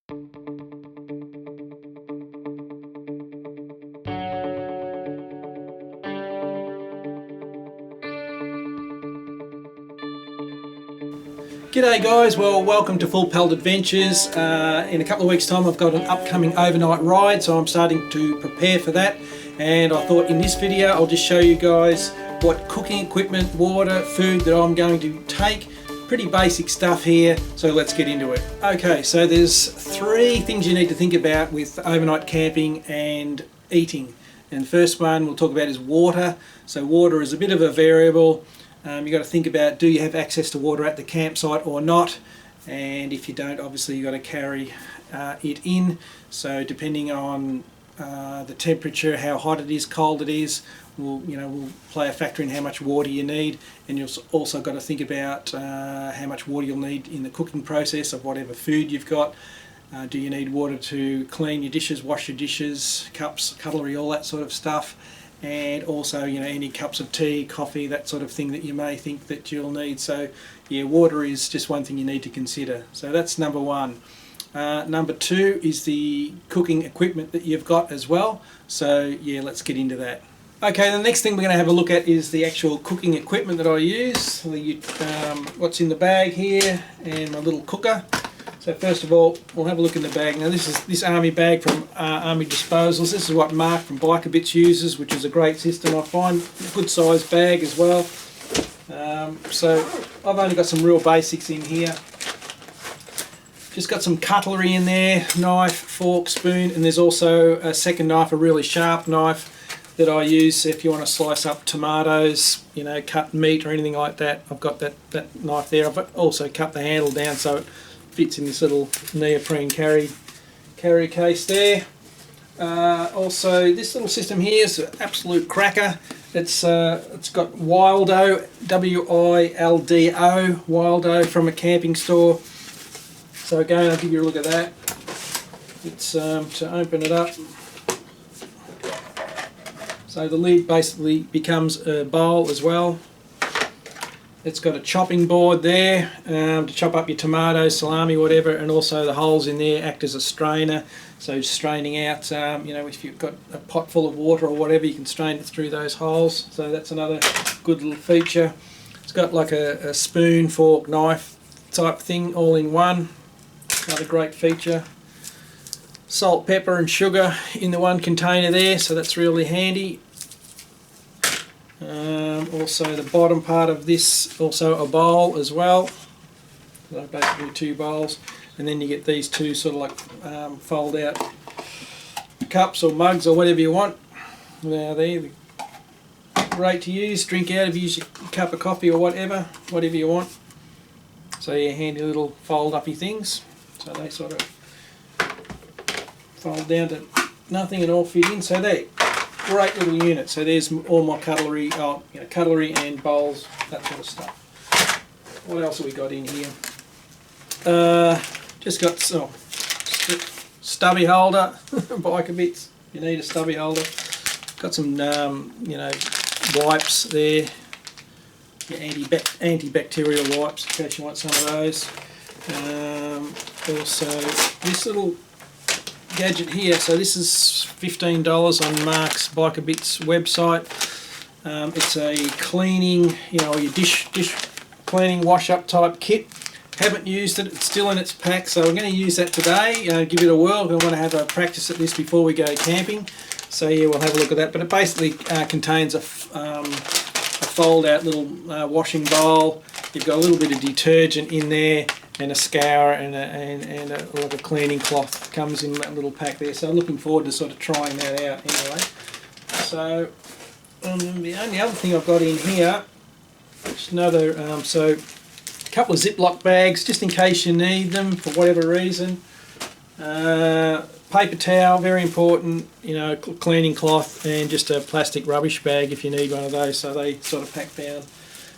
G'day guys, well welcome to Full Pelt Adventures. In a couple of weeks time I've got an upcoming overnight ride, so I'm starting to prepare for that, and I thought in this video I'll just show you guys what cooking equipment, water, food that I'm going to take. Pretty basic stuff here, so let's get into it. Okay, so there's three things you need to think about with overnight camping and eating. And the first one we'll talk about is water. So water is a bit of a variable. You've got to think about, do you have access to water at the campsite or not, and if you don't, obviously you've got to carry it in. So depending on the temperature, how hot it is, cold it is, will play a factor in how much water you need. And you've also got to think about how much water you'll need in the cooking process of whatever food you've got. Do you need water to clean your dishes, wash your dishes, cups, cutlery, all that sort of stuff? And also, any cups of tea, coffee, that sort of thing that you may think that you'll need. So yeah, water is just one thing you need to consider. So that's number one. Number two is the cooking equipment that you've got as well. So yeah, let's get into that. Okay, the next thing we're going to have a look at is the actual cooking equipment that I use. What's in the bag here, and my little cooker. So first of all, we'll have a look in the bag. Now this is this Army bag from Army Disposals. This is what Mark from Biker Bits uses, which is a great system. I find a good sized bag as well. So I've only got some real basics in here. Just got some cutlery in there, knife, fork, spoon, and there's also a second knife, a really sharp knife that I use if you want to slice up tomatoes, cut meat or anything like that. I've got that knife there. I've also cut the handle down so it fits in this little neoprene carry case there. Also, this little system here is an absolute cracker. It's got Wildo, W-I-L-D-O, Wildo, from a camping store. So again, I'll give you a look at that. It's to open it up. So the lid basically becomes a bowl as well. It's got a chopping board there to chop up your tomatoes, salami, whatever, and also the holes in there act as a strainer. So straining out, if you've got a pot full of water or whatever, you can strain it through those holes. So that's another good little feature. It's got like a spoon, fork, knife type thing all in one. Another great feature. Salt, pepper and sugar in the one container there, so that's really handy. Also the bottom part of this, also a bowl as well. So basically two bowls, and then you get these two sort of like fold out cups or mugs or whatever you want. Now they're great to use, drink out of, use your cup of coffee or whatever you want. So yeah, handy little fold uppy things. So they sort of fold down to nothing and all fit in. So there. Great little unit. So there's all my cutlery, cutlery and bowls, that sort of stuff. What else have we got in here? Just got some stubby holder, Biker Bits. You need a stubby holder. Got some, wipes there. Your antibacterial wipes in case you want some of those. Also, this little gadget here, so this is $15 on Mark's Biker Bits website. It's a cleaning, your dish cleaning wash up type kit. Haven't used it, it's still in its pack, so I'm going to use that today, give it a whirl. I want to have a practice at this before we go camping. So yeah, we'll have a look at that. But it basically contains a fold out little washing bowl. You've got a little bit of detergent in there, and a scour and a cleaning cloth comes in that little pack there. So I'm looking forward to sort of trying that out anyway. So the only other thing I've got in here, just another, so a couple of Ziploc bags just in case you need them for whatever reason. Paper towel, very important, cleaning cloth, and just a plastic rubbish bag if you need one of those. So they sort of pack down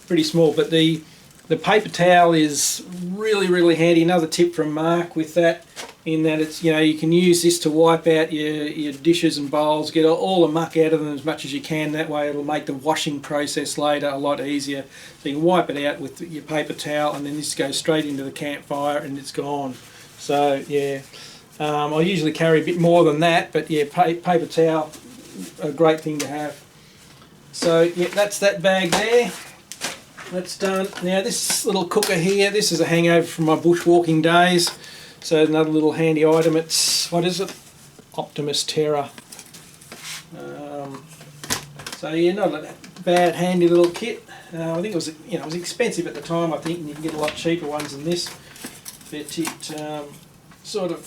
pretty small, but the paper towel is really handy. Another tip from Mark with that, in that it's, you can use this to wipe out your dishes and bowls, get all the muck out of them as much as you can. That way it'll make the washing process later a lot easier. So you can wipe it out with your paper towel, and then this goes straight into the campfire and it's gone. So yeah, I usually carry a bit more than that, but yeah, paper towel, a great thing to have. So yeah, that's that bag there. That's done. Now this little cooker here, this is a hangover from my bushwalking days. So another little handy item. It's, what is it? Optimus Terra. So yeah, not a bad, handy little kit. I think it was, it was expensive at the time. I think, and you can get a lot cheaper ones than this. But it sort of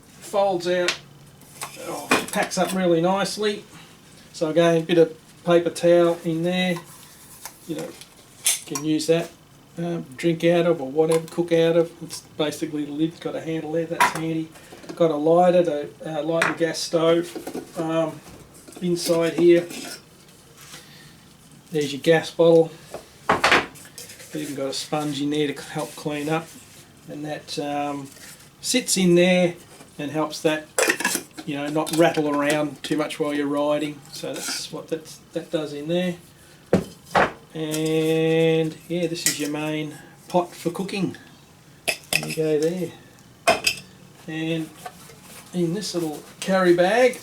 folds out, packs up really nicely. So again, a bit of paper towel in there. Can use that, drink out of or whatever, cook out of. It's basically the lid's got a handle there, that's handy. Got a lighter to light the gas stove. Inside here, there's your gas bottle. Even got a sponge in there to help clean up, and that sits in there and helps that not rattle around too much while you're riding. So that's what that does in there. And yeah, this is your main pot for cooking. There you go there. And in this little carry bag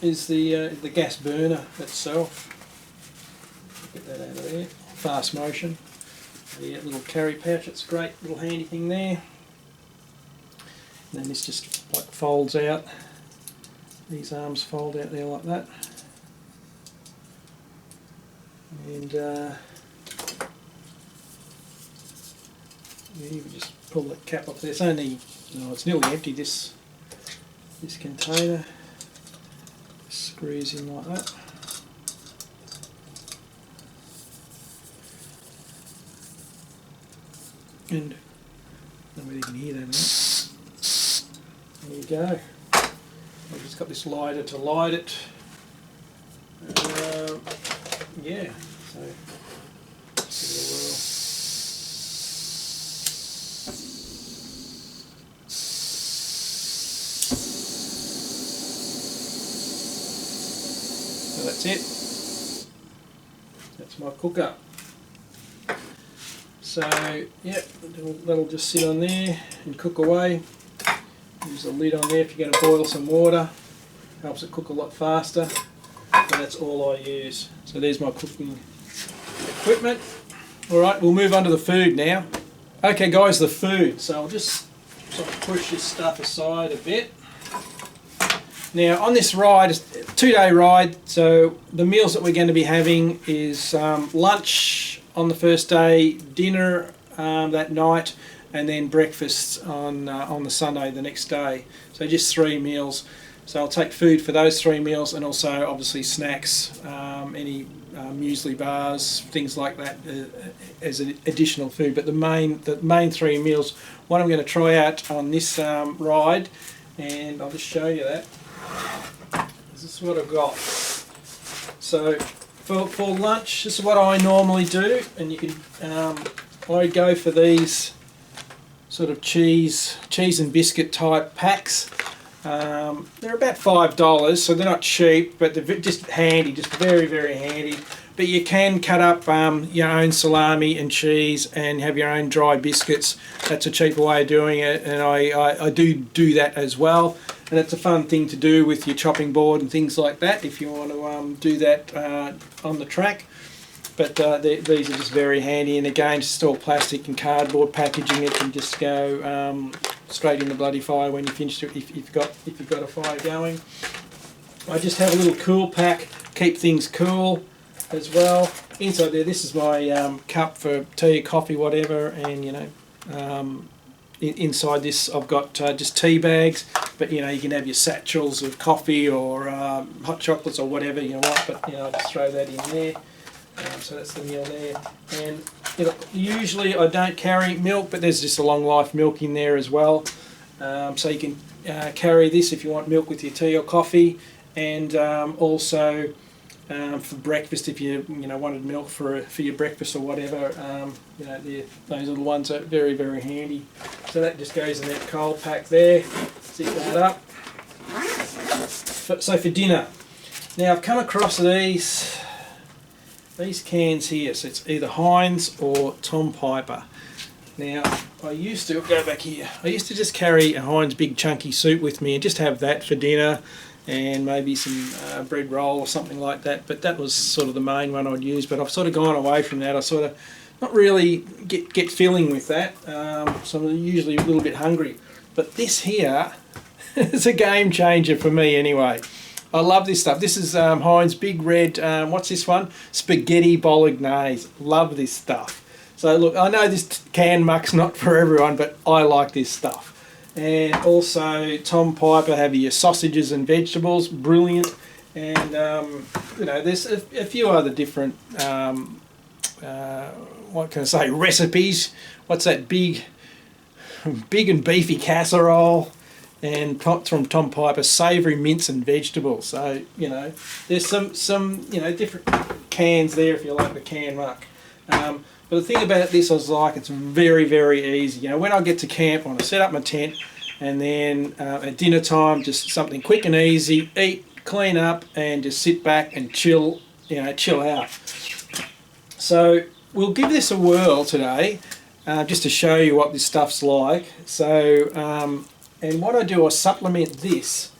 is the gas burner itself. Get that out of there. Fast motion. The little carry pouch. It's a great little handy thing there. And then this just like folds out. These arms fold out there like that. And you can just pull the cap off there. It's only, it's nearly empty, this container. Screws in like that. And nobody can hear that. There you go. I've just got this lighter to light it. Yeah, so give it a whirl. So that's it. That's my cooker. So yeah, that'll just sit on there and cook away. Use the lid on there if you're going to boil some water. Helps it cook a lot faster. And that's all I use. So there's my cooking equipment. Alright, we'll move on to the food now. Okay guys, the food. So I'll just sort of push this stuff aside a bit. Now on this ride, it's a 2-day ride, so the meals that we're going to be having is lunch on the first day, dinner that night, and then breakfast on the Sunday the next day. So just 3 meals. So I'll take food for those 3 meals, and also obviously snacks, any muesli bars, things like that as an additional food. But the main 3 meals, what I'm going to try out on this ride, and I'll just show you that. This is what I've got. So for lunch, this is what I normally do, and you can I go for these sort of cheese and biscuit type packs. They're about $5, so they're not cheap, but they're just handy, just very, very handy. But you can cut up your own salami and cheese and have your own dry biscuits. That's a cheaper way of doing it, and I do that as well. And it's a fun thing to do with your chopping board and things like that if you want to do that on the track. But these are just very handy, and again, just all plastic and cardboard packaging. It can just go straight in the bloody fire when you finish it, if you've got a fire going. I just have a little cool pack, keep things cool as well. Inside there, this is my cup for tea, coffee, whatever, and inside this I've got just tea bags, but you can have your satchels of coffee or hot chocolates or whatever you want, but I just throw that in there. So that's the meal there. And usually I don't carry milk, but there's just a long life milk in there as well. So you can carry this if you want milk with your tea or coffee, and also for breakfast if you wanted milk for your breakfast or whatever. Those little ones are very, very handy. So that just goes in that cold pack there. Zip that up. So for dinner, now I've come across these cans here, so it's either Heinz or Tom Piper. Now I used to go back here. I used to just carry a Heinz big chunky soup with me and just have that for dinner, and maybe some bread roll or something like that. But that was sort of the main one I'd use. But I've sort of gone away from that. I sort of not really get filling with that. So I'm usually a little bit hungry. But this here is a game changer for me anyway. I love this stuff. This is Heinz Big Red, what's this one? Spaghetti Bolognese. Love this stuff. So look, I know this canned muck's not for everyone, but I like this stuff. And also Tom Piper have your sausages and vegetables, brilliant. And you know, there's a few other different, what can I say, recipes. What's that big and beefy casserole? And from Tom Piper, savoury mince and vegetables. So, you know, there's some you know, different cans there if you like the canned muck. But the thing about this is, like, it's very, very easy. You know, when I get to camp, I want to set up my tent, and then at dinner time, just something quick and easy, eat, clean up, and just sit back and chill, you know, chill out. So we'll give this a whirl today, just to show you what this stuff's like. So, and what I do, I supplement this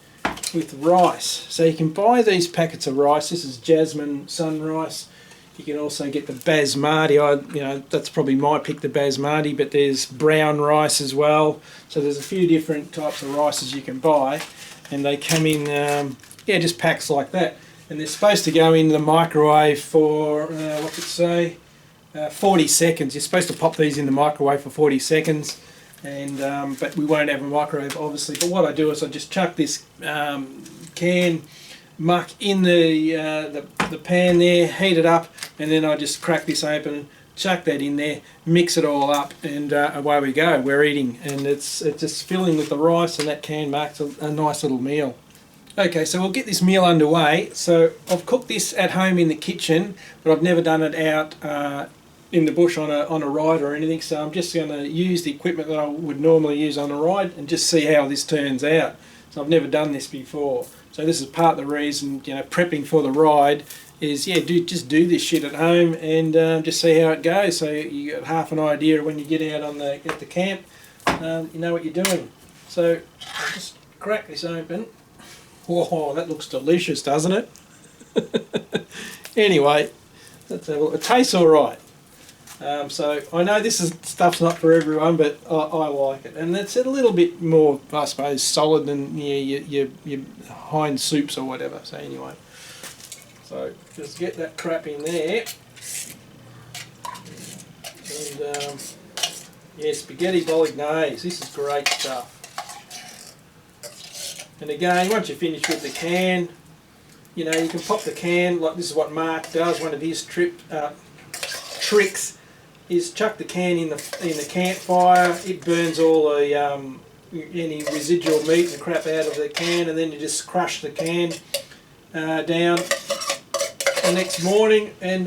with rice. So you can buy these packets of rice. This is Jasmine Sun Rice. You can also get the basmati. You know, that's probably my pick, the basmati, but there's brown rice as well. So there's a few different types of rices you can buy, and they come in, yeah, just packs like that. And they're supposed to go in the microwave for, what's it say, 40 seconds. You're supposed to pop these in the microwave for 40 seconds. And but we won't have a microwave, obviously. But what I do is I just chuck this can muck in the pan there, heat it up, and then I just crack this open, chuck that in there, mix it all up, and away we go. We're eating, and it's just filling with the rice, and that can makes a nice little meal. Okay, so we'll get this meal underway. So I've cooked this at home in the kitchen, but I've never done it out in the bush on a ride or anything, so I'm just going to use the equipment that I would normally use on a ride and just see how this turns out. So I've never done this before, so this is part of the reason, you know, prepping for the ride is, yeah, just do this shit at home and just see how it goes, so you get half an idea when you get out at the camp, you know what you're doing. So I'll just crack this open. Whoa, that looks delicious, doesn't it? Anyway, let's have a look. It tastes all right. So I know stuff's not for everyone, but I like it, and it's a little bit more, I suppose, solid than, yeah, your Heinz soups or whatever. So anyway, so just get that crap in there, and yeah, spaghetti bolognese. This is great stuff. And again, once you finish with the can, you know, you can pop the can, like this is what Mark does. One of his tricks is chuck the can in the campfire. It burns all the any residual meat and crap out of the can, and then you just crush the can down the next morning and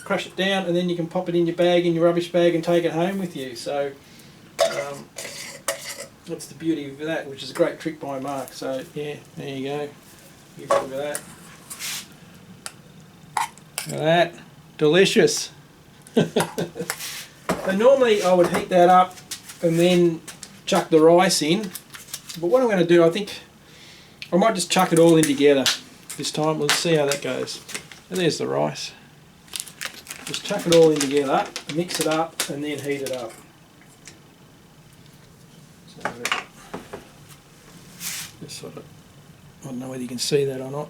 crush it down, and then you can pop it in your bag, in your rubbish bag, and take it home with you. So that's the beauty of that, which is a great trick by Mark. So yeah, there you go. Look at that. Look at that. Delicious. So normally I would heat that up and then chuck the rice in, but what I'm going to do, I think I might just chuck it all in together this time. We'll see how that goes. And there's the rice. Just chuck it all in together, mix it up, and then heat it up. So just sort of, I don't know whether you can see that or not.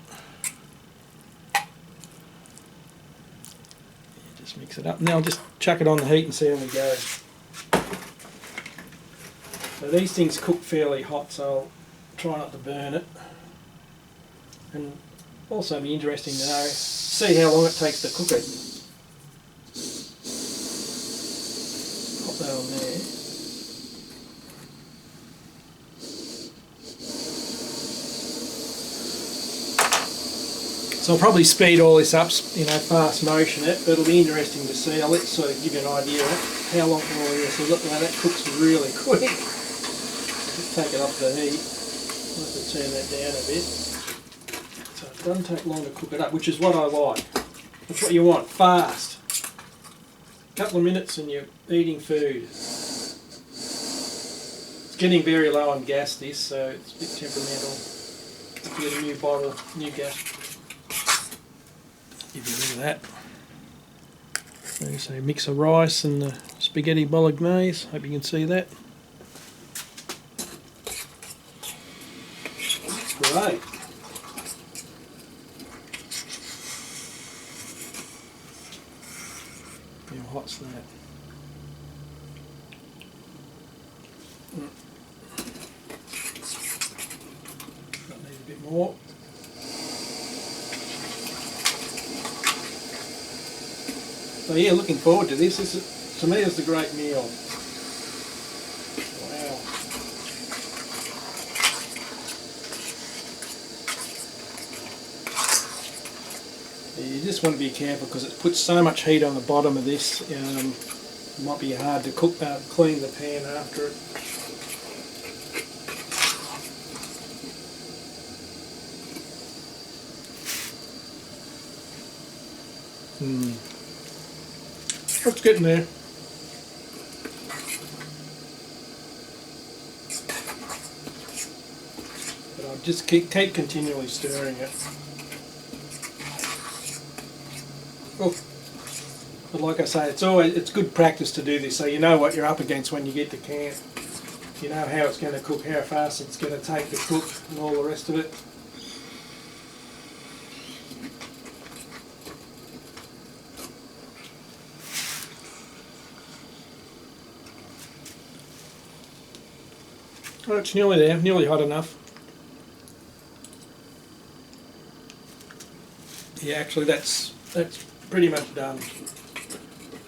Just mix it up. Now I'll just chuck it on the heat and see how we go. So these things cook fairly hot, so I'll try not to burn it. And also be interesting to know, see how long it takes to cook it. Pop that on there. So I'll probably speed all this up, you know, fast motion it, but it'll be interesting to see. I'll sort of give you an idea of how long all this. So look, now that cooks really quick. Just take it off the heat. I'll have to turn that down a bit. So it doesn't take long to cook it up, which is what I like. That's what you want, fast. A couple of minutes and you're eating food. getting very low on gas this, so it's a bit temperamental. Get a new bottle, new gas. Give you a look at that. There's a mix of rice and the spaghetti bolognese. Hope you can see that. Great. How hot's that? That needs a bit more. So yeah, looking forward to this. This is, to me, it's a great meal. Wow. You just want to be careful because it puts so much heat on the bottom of this. It might be hard to cook, clean the pan after it. It's getting there. But I'll just keep continually stirring it. Oh. But like I say, it's good practice to do this, so you know what you're up against when you get to camp. You know how it's going to cook, how fast it's going to take to cook, and all the rest of it. Well, it's nearly there, nearly hot enough. Yeah, actually that's pretty much done.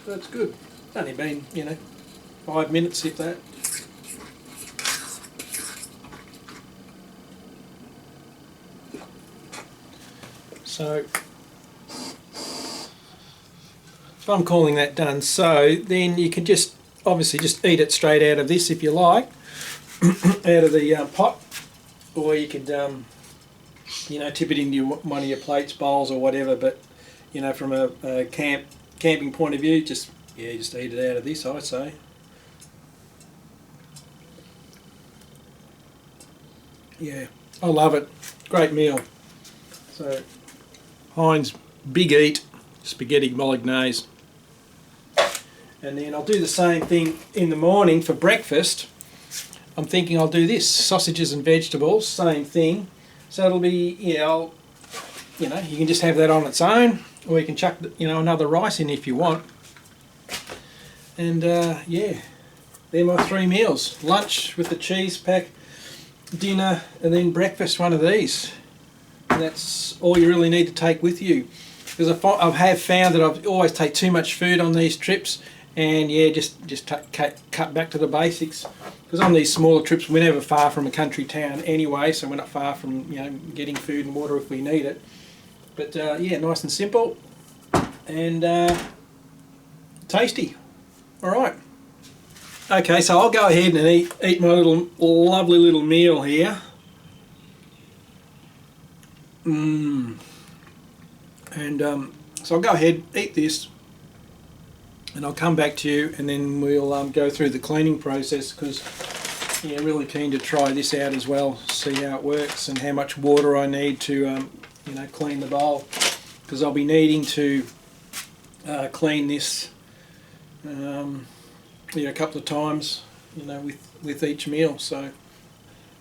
That's good. It's only been, 5 minutes if that. So I'm calling that done. So then you can just obviously just eat it straight out of this if you like. Out of the pot, or you could tip it into one of your plates, bowls or whatever, but from a camping point of view, just eat it out of this, I say. Yeah, I love it. Great meal. So Heinz Big Eat spaghetti bolognese, and then I'll do the same thing in the morning for breakfast. I'm thinking I'll do this, sausages and vegetables, same thing. So it'll be, you can just have that on its own, or you can chuck, another rice in if you want. And they're my 3 meals. Lunch with the cheese pack, dinner, and then breakfast, one of these. And that's all you really need to take with you. Because I have found that I always take too much food on these trips, and just cut back to the basics. Because on these smaller trips, we're never far from a country town anyway, so we're not far from getting food and water if we need it. But nice and simple, and tasty. All right. Okay, so I'll go ahead and eat my lovely little meal here. And so I'll go ahead, eat this, and I'll come back to you, and then we'll go through the cleaning process, because really keen to try this out as well, see how it works and how much water I need to clean the bowl, because I'll be needing to clean this a couple of times with each meal. So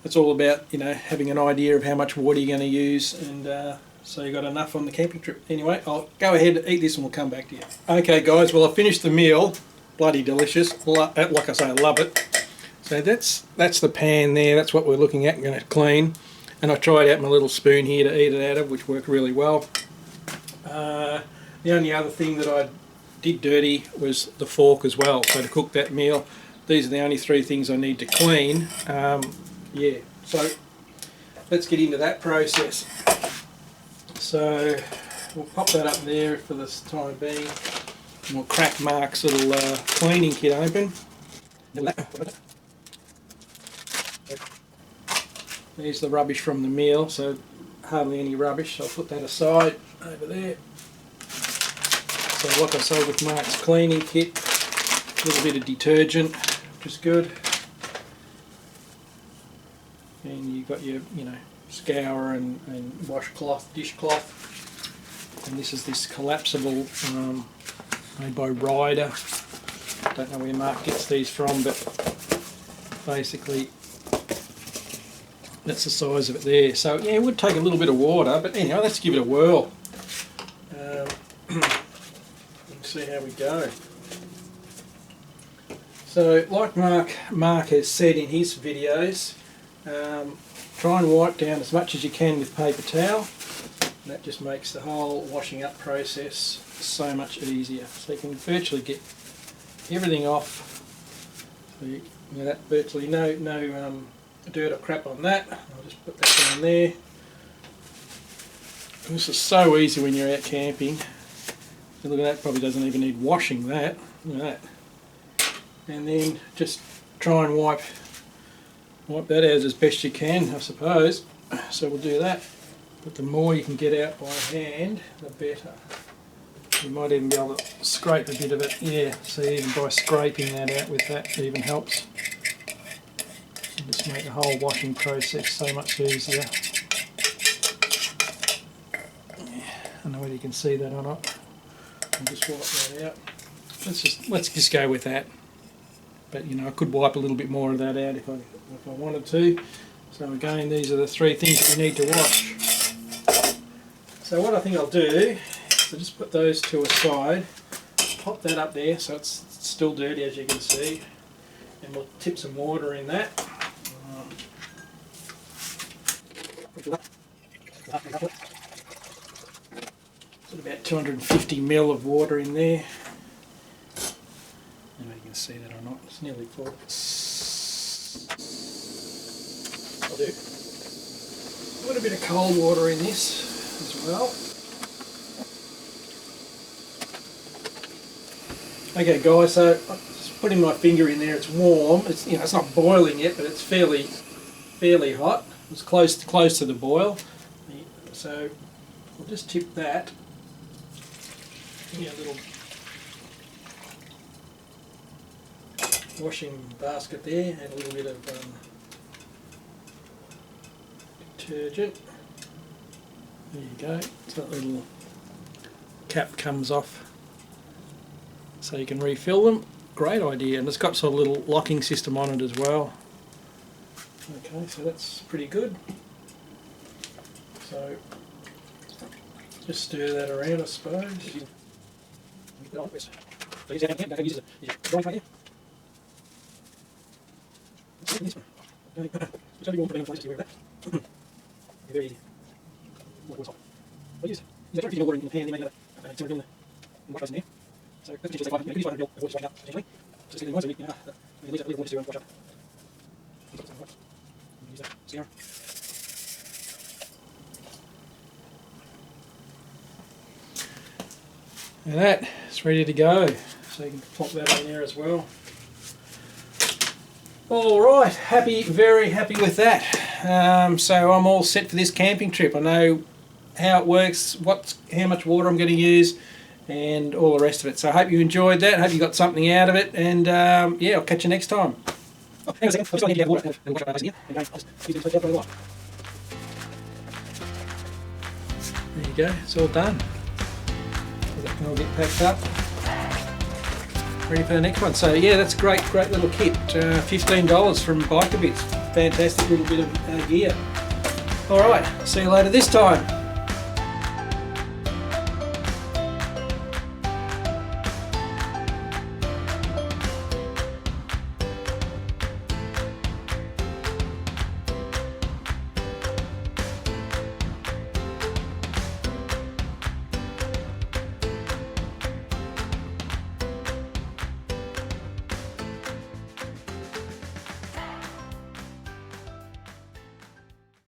it's all about having an idea of how much water you're going to use, and so you got enough on the camping trip. Anyway, I'll go ahead and eat this and we'll come back to you. Okay guys, well I finished the meal. Bloody delicious. Like I say, I love it. So that's the pan there. That's what we're looking at. I'm going to clean. And I tried out my little spoon here to eat it out of, which worked really well. The only other thing that I did dirty was the fork as well. So to cook that meal, these are the only 3 things I need to clean. So let's get into that process. So we'll pop that up there for this time being, and we'll crack Mark's little cleaning kit open. There's the rubbish from the meal, so hardly any rubbish. I'll put that aside over there. So like I say, with Mark's cleaning kit, a little bit of detergent, which is good. and you've got your, you know, scour and washcloth, dishcloth, and this collapsible made by Ryder. Don't know where Mark gets these from, but basically that's the size of it there. So yeah, it would take a little bit of water, but anyway, let's give it a whirl. See how we go. So like Mark has said in his videos, try and wipe down as much as you can with paper towel. That just makes the whole washing up process so much easier. So you can virtually get everything off. So you know, that virtually no dirt or crap on that. I'll just put that down there. And this is so easy when you're out camping. Look at that, probably doesn't even need washing that. Look at that. And then just try and wipe that out as best you can, I suppose. So we'll do that. But the more you can get out by hand, the better. You might even be able to scrape a bit of it. Yeah, see, even by scraping that out with that even helps. And just make the whole washing process so much easier. Yeah, I don't know whether you can see that or not. I'll just wipe that out. Let's just go with that. But you know, I could wipe a little bit more of that out if I wanted to. So again, these are the three things that you need to wash. So what I think I'll do is I'll just put those two aside, pop that up there so it's still dirty as you can see, and we'll tip some water in that. About 250 ml of water in there. I don't know if you can see that or not, it's nearly full. I'll do a little bit of cold water in this as well. Okay guys, so I'm just putting my finger in there, it's warm, it's, you know, it's not boiling yet, but it's fairly hot. It's close to the boil. So I'll just tip that. Yeah, a little washing basket there, and a little bit of detergent. There you go. So that little cap comes off, so you can refill them. Great idea, and it's got sort of a little locking system on it as well. Okay, so that's pretty good. So just stir that around, I suppose. So use that again, use a drawing plate here. This one. Which other you want to put in place, just aware of that. Very easy. Water salt. I'll use that 250 ml water in the pan, then make another 200 ml in the wash basin there. So that's potentially like 500 ml. You can use 500 ml of water to wash up potentially. So just leave it in one so you at least a little water to wash up. Use that scour. And that is ready to go, so you can plop that in there as well. Alright, very happy with that. So I'm all set for this camping trip. I know how it works, how much water I'm going to use, and all the rest of it. So I hope you enjoyed that, I hope you got something out of it, and yeah, I'll catch you next time. Oh, hang on a second, I'm just going to get water and wash up my face here. And just use it to take out the There you go, it's all done. That can all get packed up, ready for the next one. So yeah, that's a great little kit. $15 from Biker Bits. Fantastic little bit of gear. Alright, see you later this time.